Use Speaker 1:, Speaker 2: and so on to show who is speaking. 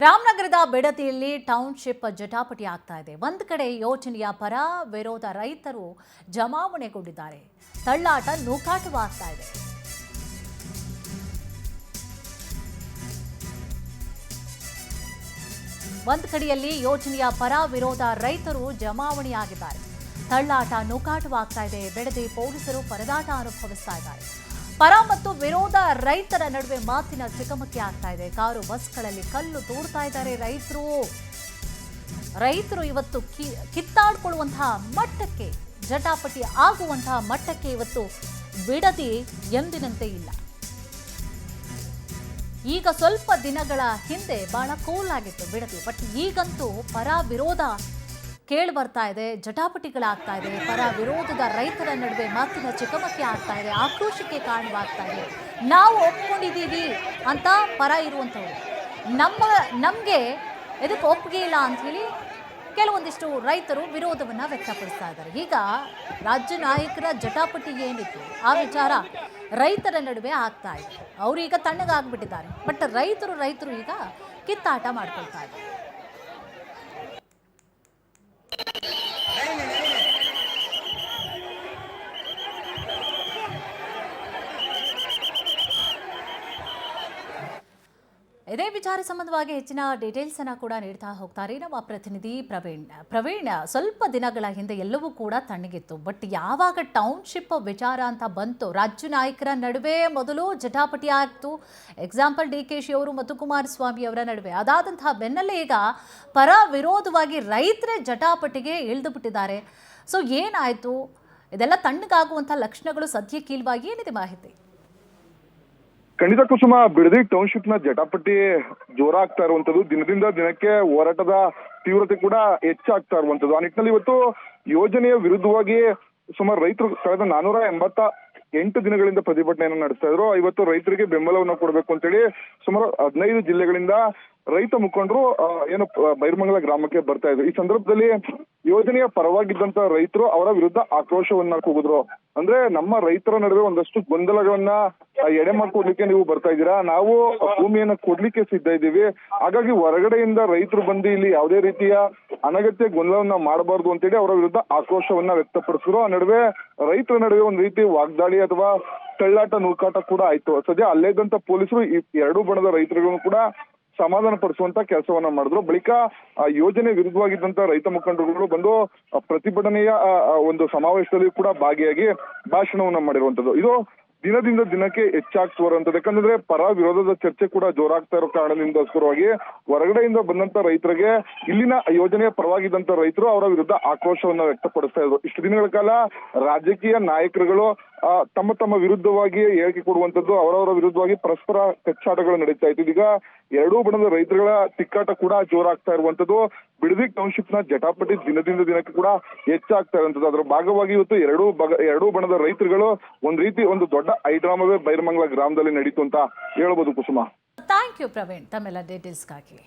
Speaker 1: ರಾಮನಗರದ ಬಿಡದಿಯಲ್ಲಿ ಟೌನ್ಶಿಪ್ ಜಟಾಪಟಿ ಆಗ್ತಾ ಇದೆ. ಒಂದು ಕಡೆ ಯೋಜನೆಯ ಪರ ವಿರೋಧ ರೈತರು ಜಮಾವಣೆಗೊಂಡಿದ್ದಾರೆ. ತಳ್ಳಾಟ ನೂಕಾಟವಾಗ್ತಾ ಇದೆ. ಒಂದು ಕಡೆಯಲ್ಲಿ ಯೋಜನೆಯ ಪರ ವಿರೋಧ ರೈತರು ಜಮಾವಣೆಯಾಗಿದ್ದಾರೆ. ತಳ್ಳಾಟ ನೂಕಾಟವಾಗ್ತಾ ಇದೆ. ಬಿಡದಿ ಪೊಲೀಸರು ಪರದಾಟ ಅನುಭವಿಸ್ತಾ ಇದ್ದಾರೆ. ಪರ ಮತ್ತು ವಿರೋಧ ರೈತರ ನಡುವೆ ಮಾತಿನ ಚಕಮಕಿ ಆಗ್ತಾ ಇದೆ. ಕಾರು ಬಸ್ಗಳಲ್ಲಿ ಕಲ್ಲು ತೂರ್ತಾ ಇದ್ದಾರೆ ರೈತರು ಇವತ್ತು ಕಿತ್ತಾಡ್ಕೊಳ್ಳುವಂತಹ ಮಟ್ಟಕ್ಕೆ, ಜಟಾಪಟಿ ಆಗುವಂತಹ ಮಟ್ಟಕ್ಕೆ ಇವತ್ತು ಬಿಡದಿ ಎಂದಿನಂತೆ ಇಲ್ಲ. ಈಗ ಸ್ವಲ್ಪ ದಿನಗಳ ಹಿಂದೆ ಬಹಳ ಕೂಲ್ ಆಗಿತ್ತು ಬಿಡದಿ, ಬಟ್ ಈಗಂತೂ ಪರ ವಿರೋಧ ಕೇಳಿ ಬರ್ತಾ ಇದೆ. ಜಟಾಪಟಿಗಳಾಗ್ತಾ ಇದೆ. ಪರ ವಿರೋಧದ ರೈತರ ನಡುವೆ ಮಾತಿನ ಚಕಮಕಿ ಆಗ್ತಾ ಇದೆ. ಆಕ್ರೋಶಕ್ಕೆ ಕಾರಣವಾಗ್ತಾ ಇದೆ. ನಾವು ಒಪ್ಕೊಂಡಿದ್ದೀವಿ ಅಂತ ಪರ ಇರುವಂಥವ್ರು, ನಮಗೆ ಇದಕ್ಕೆ ಒಪ್ಪಿಗೆ ಇಲ್ಲ ಅಂಥೇಳಿ ಕೆಲವೊಂದಿಷ್ಟು ರೈತರು ವಿರೋಧವನ್ನು ವ್ಯಕ್ತಪಡಿಸ್ತಾ ಇದ್ದಾರೆ. ಈಗ ರಾಜ್ಯ ನಾಯಕರ ಜಟಾಪಟಿ ಏನಿತ್ತು ಆ ವಿಚಾರ ರೈತರ ನಡುವೆ ಆಗ್ತಾ ಇದೆ. ಅವರು ಈಗ ತಣ್ಣಗಾಗ್ಬಿಟ್ಟಿದ್ದಾರೆ. ಬಟ್ ರೈತರು ಈಗ ಕಿತ್ತಾಟ ಮಾಡ್ಕೊಳ್ತಾ ಇದ್ದಾರೆ. ಇದೇ ವಿಚಾರ ಸಂಬಂಧವಾಗಿ ಹೆಚ್ಚಿನ ಡೀಟೇಲ್ಸ್ ಅನ್ನ ಕೂಡ ನೀಡ್ತಾ ಹೋಗ್ತಾರೆ ನಮ್ಮ ಪ್ರತಿನಿಧಿ ಪ್ರವೀಣ್. ಸ್ವಲ್ಪ ದಿನಗಳ ಹಿಂದೆ ಎಲ್ಲವೂ ಕೂಡ ತಣ್ಣಗಿತ್ತು. ಬಟ್ ಯಾವಾಗ ಟೌನ್ಶಿಪ್ ವಿಚಾರ ಅಂತ ಬಂತು, ರಾಜ್ಯ ನಾಯಕರ ನಡುವೆ ಮೊದಲು ಜಟಾಪಟಿ ಆಗ್ತು. ಎಕ್ಸಾಂಪಲ್ DKಶಿ ಅವರು ಮತ್ತು ಕುಮಾರಸ್ವಾಮಿ ಅವರ ನಡುವೆ. ಅದಾದಂತಹ ಬೆನ್ನಲ್ಲೇ ಈಗ ಪರ ವಿರೋಧವಾಗಿ ರೈತರೇ ಜಟಾಪಟಿಗೆ ಇಳಿದು ಬಿಟ್ಟಿದ್ದಾರೆ. ಸೊ ಏನಾಯ್ತು? ಇದೆಲ್ಲ ತಣ್ಣಗಾಗುವಂತಹ ಲಕ್ಷಣಗಳು ಸದ್ಯಕ್ಕಿಲ್ವಾ? ಏನಿದೆ ಮಾಹಿತಿ?
Speaker 2: ಖಂಡಿತ ಕುಸುಮ, ಬಿಡದಿ ಟೌನ್ಶಿಪ್ ನ ಜಟಾಪಟಿ ಜೋರಾಗ್ತಾ ಇರುವಂತದ್ದು, ದಿನದಿಂದ ದಿನಕ್ಕೆ ಹೋರಾಟದ ತೀವ್ರತೆ ಕೂಡ ಹೆಚ್ಚಾಗ್ತಾ ಇರುವಂತದ್ದು. ಆ ನಿಟ್ಟಿನಲ್ಲಿ ಇವತ್ತು ಯೋಜನೆಯ ವಿರುದ್ಧವಾಗಿ ಸುಮಾರು ರೈತರು ಕಳೆದ 488 ದಿನಗಳಿಂದ ಪ್ರತಿಭಟನೆಯನ್ನು ನಡೆಸ್ತಾ ಇದ್ರು. ಇವತ್ತು ರೈತರಿಗೆ ಬೆಂಬಲವನ್ನು ಕೊಡಬೇಕು ಅಂತೇಳಿ ಸುಮಾರು 15 ಜಿಲ್ಲೆಗಳಿಂದ ರೈತ ಮುಖಂಡರು ಬೈರಮಂಗಲ ಗ್ರಾಮಕ್ಕೆ ಬರ್ತಾ ಇದ್ರು. ಈ ಸಂದರ್ಭದಲ್ಲಿ ಯೋಜನೆಯ ಪರವಾಗಿದ್ದಂತ ರೈತರು ಅವರ ವಿರುದ್ಧ ಆಕ್ರೋಶವನ್ನ ಕೂಗಿದ್ರು. ಅಂದ್ರೆ ನಮ್ಮ ರೈತರ ನಡುವೆ ಒಂದಷ್ಟು ಗೊಂದಲಗಳನ್ನ ಎಡೆ ಮಾಡ್ಕೊಡ್ಲಿಕ್ಕೆ ನೀವು ಬರ್ತಾ ಇದ್ದೀರಾ, ನಾವು ಭೂಮಿಯನ್ನ ಕೊಡ್ಲಿಕ್ಕೆ ಸಿದ್ಧ ಇದ್ದೀವಿ, ಹಾಗಾಗಿ ಹೊರಗಡೆಯಿಂದ ರೈತರು ಬಂದು ಇಲ್ಲಿ ಯಾವುದೇ ರೀತಿಯ ಅನಗತ್ಯ ಗೊಂದಲವನ್ನ ಮಾಡಬಾರ್ದು ಅಂತೇಳಿ ಅವರ ವಿರುದ್ಧ ಆಕ್ರೋಶವನ್ನ ವ್ಯಕ್ತಪಡಿಸಿದ್ರು. ಆ ನಡುವೆ ರೈತರ ನಡುವೆ ಒಂದ್ ರೀತಿ ವಾಗ್ದಾಳಿ ಅಥವಾ ತಳ್ಳಾಟ ನೂಕಾಟ ಕೂಡ ಆಯ್ತು. ಸದ್ಯ ಅಲ್ಲೇ ಇದ್ದಂತ ಪೊಲೀಸರು ಈ ಎರಡೂ ಬಣದ ರೈತರುಗಳನ್ನು ಕೂಡ ಸಮಾಧಾನ ಪಡಿಸುವಂತ ಕೆಲಸವನ್ನ ಮಾಡಿದ್ರು. ಬಳಿಕ ಯೋಜನೆ ವಿರುದ್ಧವಾಗಿದ್ದಂತ ರೈತ ಮುಖಂಡರುಗಳು ಬಂದು ಪ್ರತಿಭಟನೆಯ ಒಂದು ಸಮಾವೇಶದಲ್ಲಿ ಕೂಡ ಭಾಗಿಯಾಗಿ ಭಾಷಣವನ್ನ ಮಾಡಿರುವಂತದ್ದು. ಇದು ದಿನದಿಂದ ದಿನಕ್ಕೆ ಹೆಚ್ಚಾಗ್ತಾ ಬರುವಂತದ್ದು. ಯಾಕಂದ್ರೆ ಪರ ವಿರೋಧದ ಚರ್ಚೆ ಕೂಡ ಜೋರಾಗ್ತಾ ಇರೋ ಕಾರಣದಿಂದೋಸ್ಕರವಾಗಿ ಹೊರಗಡೆಯಿಂದ ಬಂದಂತ ರೈತರಿಗೆ ಇಲ್ಲಿನ ಯೋಜನೆಯ ಪರವಾಗಿದ್ದಂತ ರೈತರು ಅವರ ವಿರುದ್ಧ ಆಕ್ರೋಶವನ್ನ ವ್ಯಕ್ತಪಡಿಸ್ತಾ ಇದ್ರು. ಇಷ್ಟು ದಿನಗಳ ಕಾಲ ರಾಜಕೀಯ ನಾಯಕರುಗಳು ತಮ್ಮ ವಿರುದ್ಧವಾಗಿ ಹೇಳಿಕೆ ಕೊಡುವಂತದ್ದು, ಅವರವರ ವಿರುದ್ಧವಾಗಿ ಪರಸ್ಪರ ಕಚ್ಚಾಟಗಳು ನಡೀತಾ ಇತ್ತು. ಈಗ ಎರಡೂ ಬಣದ ರೈತರುಗಳ ತಿಕ್ಕಾಟ ಕೂಡ ಜೋರಾಗ್ತಾ ಇರುವಂತದ್ದು. ಬಿಡದಿ ಟೌನ್ಶಿಪ್ ನ ಜಟಾಪಟಿ ದಿನದಿಂದ ದಿನಕ್ಕೆ ಕೂಡ ಹೆಚ್ಚಾಗ್ತಾ ಇರುವಂತದ್ದು. ಅದರ ಭಾಗವಾಗಿ ಇವತ್ತು ಎರಡೂ ಬಣದ ರೈತರುಗಳು ಒಂದು ದೊಡ್ಡ ಐಡ್ರಾಮವೇ ಬೈರಮಂಗಲ ಗ್ರಾಮದಲ್ಲಿ ನಡೀತು ಅಂತ ಹೇಳ್ಬೋದು ಕುಸುಮ.
Speaker 1: ಥ್ಯಾಂಕ್ ಯು ಪ್ರವೀಣ್, ತಮ್ಮೆಲ್ಲ ಡೀಟೇಲ್ಸ್ಗಾಗಿ.